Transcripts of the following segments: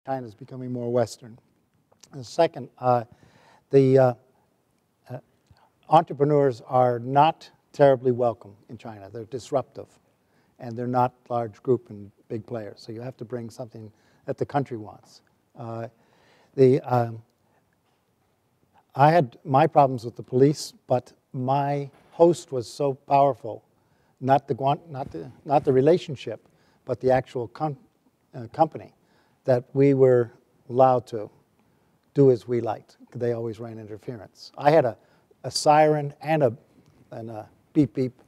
China's becoming more Western. And second, the entrepreneurs are not terribly welcome in China. They're disruptive, and they're not large group and big players. So you have to bring something that the country wants. I had my problems with the police, but my host was so powerful, not the relationship, but the actual company, that we were allowed to do as we liked. They always ran interference. I had a siren and a beep beep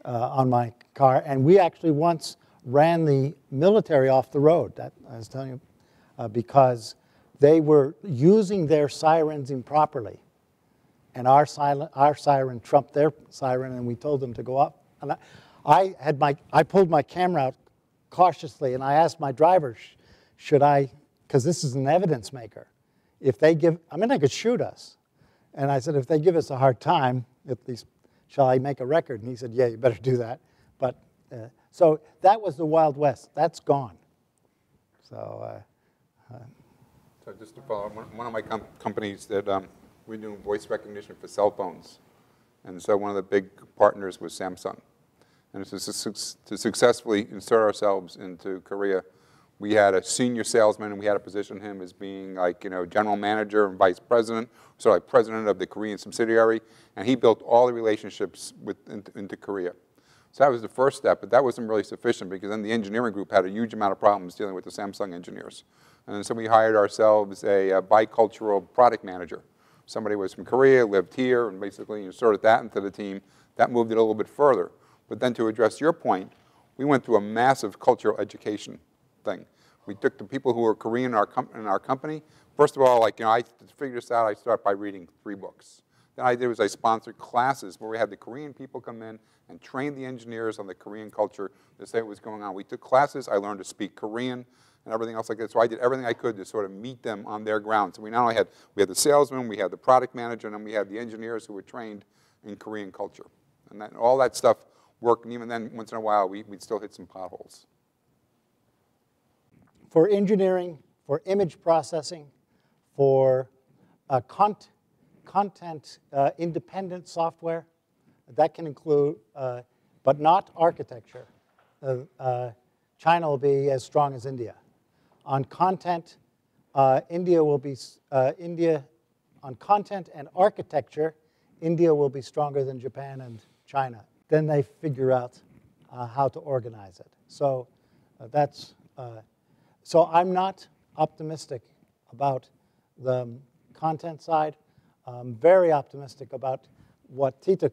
on my car, and we actually once ran the military off the road. That I was telling you, because they were using their sirens improperly, and our siren trumped their siren, and we told them to go up. And I pulled my camera out cautiously, and I asked my driver, should I, because this is an evidence maker, if they give, I mean, they could shoot us. And I said, if they give us a hard time, at least, shall I make a record? And he said, yeah, you better do that. But so that was the Wild West. That's gone. So. So just to follow, one of my companies that we're doing voice recognition for cell phones. And so one of the big partners was Samsung. And to successfully insert ourselves into Korea, we had a senior salesman, and we had to position him as being like, general manager and vice president, so like president of the Korean subsidiary, and he built all the relationships into Korea. So that was the first step, but that wasn't really sufficient because then the engineering group had a huge amount of problems dealing with the Samsung engineers. And so we hired ourselves a bicultural product manager. Somebody was from Korea, lived here, and basically inserted that into the team. That moved it a little bit further. But then to address your point, we went through a massive cultural education thing. We took the people who were Korean in our company. First of all, I figured this out. I started by reading 3 books. Then I did was I sponsored classes where we had the Korean people come in and train the engineers on the Korean culture to say what was going on. We took classes. I learned to speak Korean and everything else like that. So I did everything I could to sort of meet them on their ground. So we not only had the salesman, we had the product manager, and then we had the engineers who were trained in Korean culture. And all that stuff worked. And even then, once in a while, we'd still hit some potholes. For engineering, for image processing, for content independent software, that can include, but not architecture. China will be as strong as India. On content, India will be, on content and architecture, India will be stronger than Japan and China. Then they figure out how to organize it. So so I'm not optimistic about the content side. I'm very optimistic about what Tita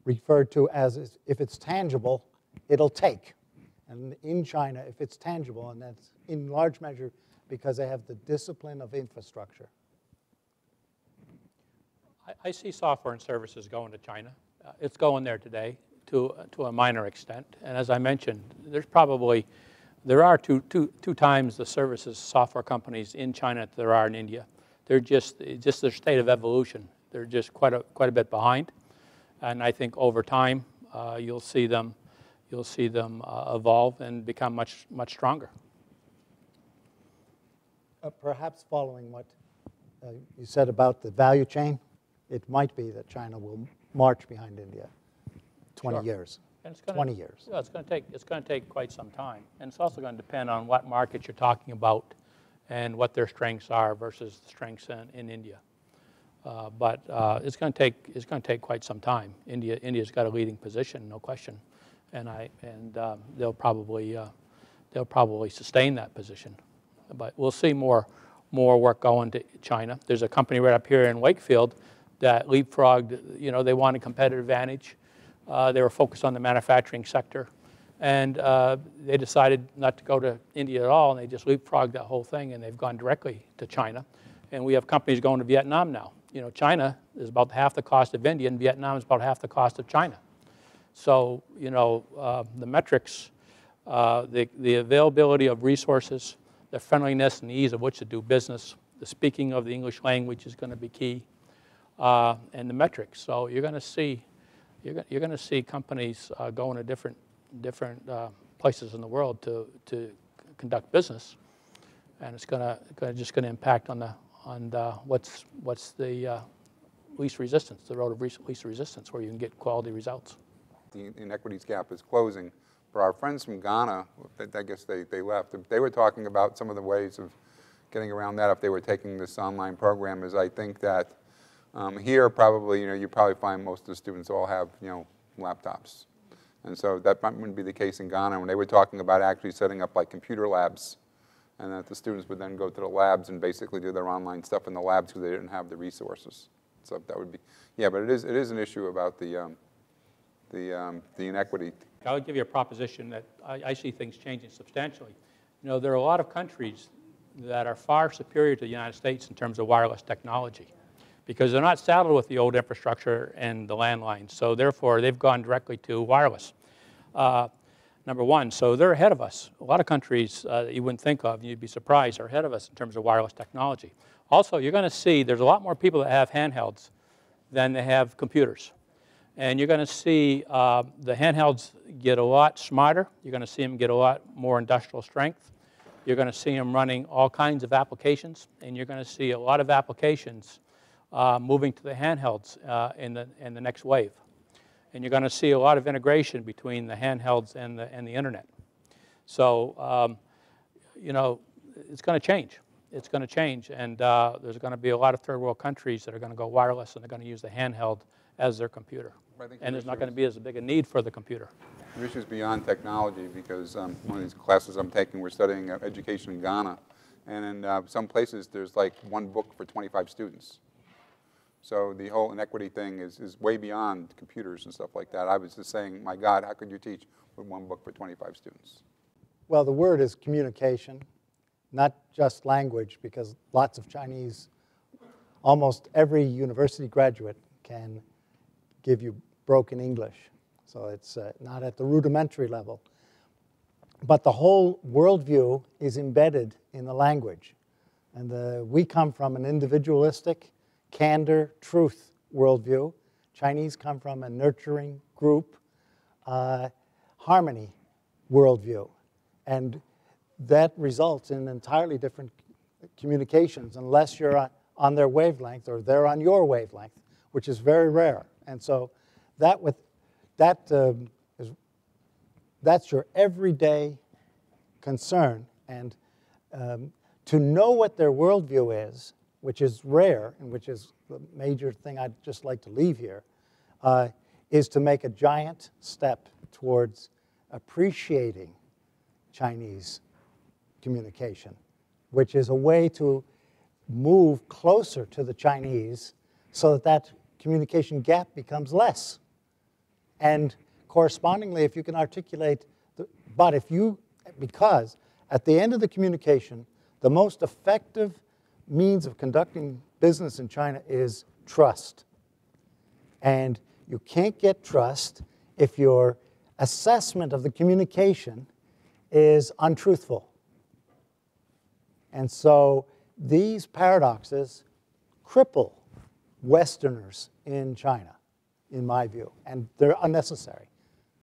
referred to as if it's tangible, it'll take. And in China, if it's tangible, and that's in large measure because they have the discipline of infrastructure. I see software and services going to China. It's going there today to a minor extent. And as I mentioned, there are two times the services software companies in China that there are in India. They're just their state of evolution. They're just quite a bit behind. And I think over time, you'll see them evolve and become much stronger. Perhaps following what you said about the value chain, it might be that China will march behind India 20 years. And 20 years. Yeah, it's going to take quite some time, and it's also going to depend on what market you're talking about and what their strengths are versus the strengths in India. But it's going to take quite some time. India's got a leading position, no question, and they'll probably sustain that position. But we'll see more work going to China. There's a company right up here in Wakefield that leapfrogged. They wanted competitive advantage. They were focused on the manufacturing sector, and they decided not to go to India at all, and they just leapfrogged that whole thing, and they've gone directly to China. And we have companies going to Vietnam now. China is about half the cost of India, and Vietnam is about half the cost of China. So, the metrics, the availability of resources, the friendliness and the ease of which to do business, the speaking of the English language is going to be key, and the metrics. So you're going to see companies going to different places in the world to conduct business, and it's just going to impact on what's the least resistance, the road of least resistance, where you can get quality results. The inequities gap is closing. For our friends from Ghana, I guess they left. They were talking about some of the ways of getting around that if they were taking this online program. Is I think that here probably, you probably find most of the students all have, laptops. And so that wouldn't be the case in Ghana when they were talking about actually setting up like computer labs, and that the students would then go to the labs and basically do their online stuff in the labs because they didn't have the resources. So that would be, yeah, but it is an issue about the inequity. I would give you a proposition that I see things changing substantially. There are a lot of countries that are far superior to the United States in terms of wireless technology because they're not saddled with the old infrastructure and the landlines. So therefore, they've gone directly to wireless, number one. So they're ahead of us. A lot of countries that you wouldn't think of, you'd be surprised, are ahead of us in terms of wireless technology. Also, you're going to see there's a lot more people that have handhelds than they have computers. And you're going to see the handhelds get a lot smarter. You're going to see them get a lot more industrial strength. You're going to see them running all kinds of applications. And you're going to see a lot of applications moving to the handhelds in the next wave. And you're going to see a lot of integration between the handhelds and the internet. So, it's going to change. It's going to change. And there's going to be a lot of third world countries that are going to go wireless and they're going to use the handheld as their computer. And there's not going to be as big a need for the computer. The issue is beyond technology because one of these classes I'm taking, we're studying education in Ghana. And in some places, there's like one book for 25 students. So the whole inequity thing is way beyond computers and stuff like that. I was just saying, my God, how could you teach with one book for 25 students? Well, the word is communication, not just language, because lots of Chinese, almost every university graduate can give you broken English. So it's not at the rudimentary level. But the whole worldview is embedded in the language. And we come from an individualistic, candor, truth worldview. Chinese come from a nurturing group, harmony worldview. And that results in entirely different communications unless you're on their wavelength or they're on your wavelength, which is very rare. And so that's your everyday concern. And to know what their worldview is, which is rare and which is the major thing I'd just like to leave here, is to make a giant step towards appreciating Chinese communication, which is a way to move closer to the Chinese so that that communication gap becomes less. And correspondingly, if you can articulate, because at the end of the communication, the most effective means of conducting business in China is trust. And you can't get trust if your assessment of the communication is untruthful. And so these paradoxes cripple Westerners in China, in my view, and they're unnecessary.